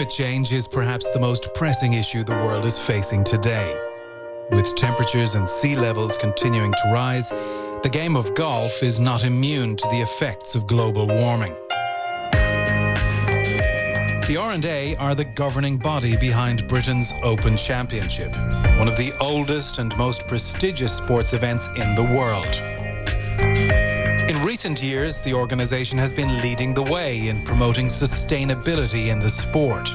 Climate change is perhaps the most pressing issue the world is facing today. With temperatures and sea levels continuing to rise, the game of golf is not immune to the effects of global warming. The R&A are the governing body behind Britain's Open Championship, one of the oldest and most prestigious sports events in the world. In recent years, the organisation has been leading the way in promoting sustainability in the sport.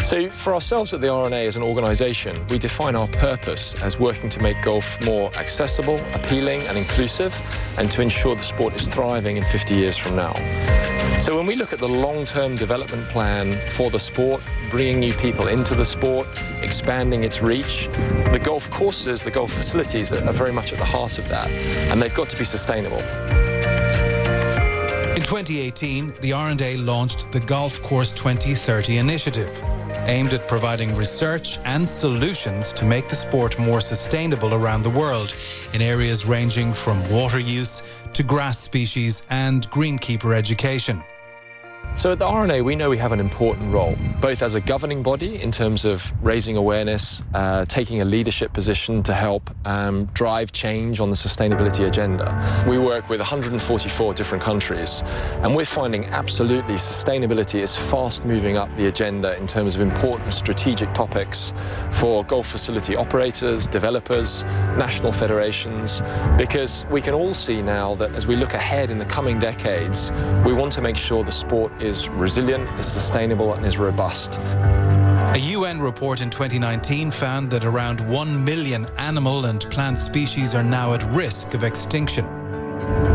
So for ourselves at the R&A as an organisation, we define our purpose as working to make golf more accessible, appealing and inclusive, and to ensure the sport is thriving in 50 years from now. So when we look at the long-term development plan for the sport, bringing new people into the sport, expanding its reach, the golf courses, the golf facilities are very much at the heart of that, and they've got to be sustainable. In 2018, the R&A launched the Golf Course 2030 initiative, aimed at providing research and solutions to make the sport more sustainable around the world in areas ranging from water use to grass species and greenkeeper education. So at the R&A, we know we have an important role, both as a governing body in terms of raising awareness, taking a leadership position to help drive change on the sustainability agenda. We work with 144 different countries, and we're finding absolutely sustainability is fast moving up the agenda in terms of important strategic topics for golf facility operators, developers, national federations, because we can all see now that as we look ahead in the coming decades, we want to make sure the sport is resilient, is sustainable and is robust. A UN report in 2019 found that around 1 million animal and plant species are now at risk of extinction.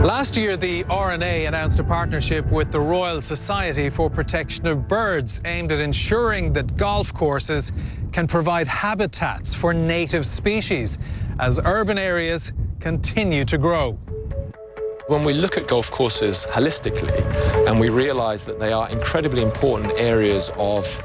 Last year, the R&A announced a partnership with the Royal Society for Protection of Birds aimed at ensuring that golf courses can provide habitats for native species as urban areas continue to grow. When we look at golf courses holistically and we realise that they are incredibly important areas of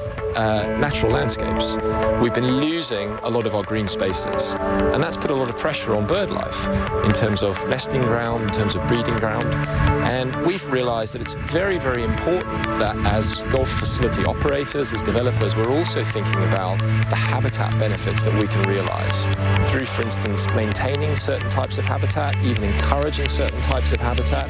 natural landscapes, we've been losing a lot of our green spaces, and that's put a lot of pressure on bird life in terms of nesting ground, in terms of breeding ground, and we've realised that it's very, very important that as golf facility operators, as developers, we're also thinking about the habitat benefits that we can realise through, for instance, maintaining certain types of habitat, even encouraging certain types of habitat.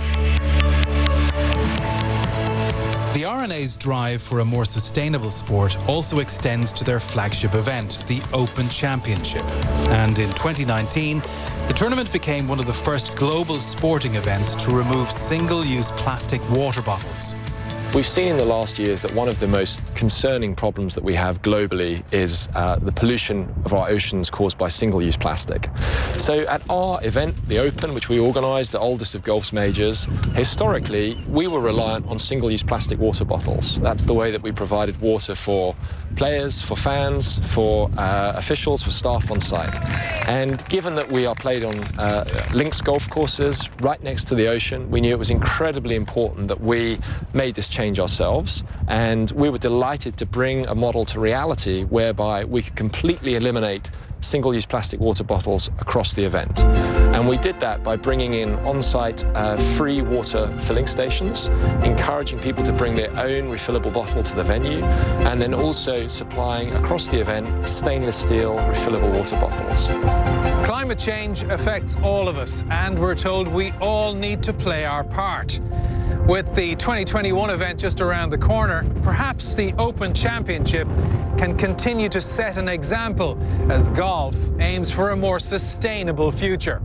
The R&A's drive for a more sustainable sport also extends to their flagship event, the Open Championship. And in 2019, the tournament became one of the first global sporting events to remove single-use plastic water bottles. We've seen in the last years that one of the most concerning problems that we have globally is the pollution of our oceans caused by single-use plastic. So at our event, the Open, which we organised, the oldest of golf's majors, historically we were reliant on single-use plastic water bottles. That's the way that we provided water for players, for fans, for officials, for staff on site. And given that we are played on links golf courses right next to the ocean, we knew it was incredibly important that we made this change ourselves, and we were delighted to bring a model to reality whereby we could completely eliminate single-use plastic water bottles across the event. And we did that by bringing in on-site free water filling stations, encouraging people to bring their own refillable bottle to the venue, and then also supplying across the event stainless steel refillable water bottles. Climate change affects all of us, and we're told we all need to play our part. With the 2021 event just around the corner, perhaps the Open Championship can continue to set an example as golf aims for a more sustainable future.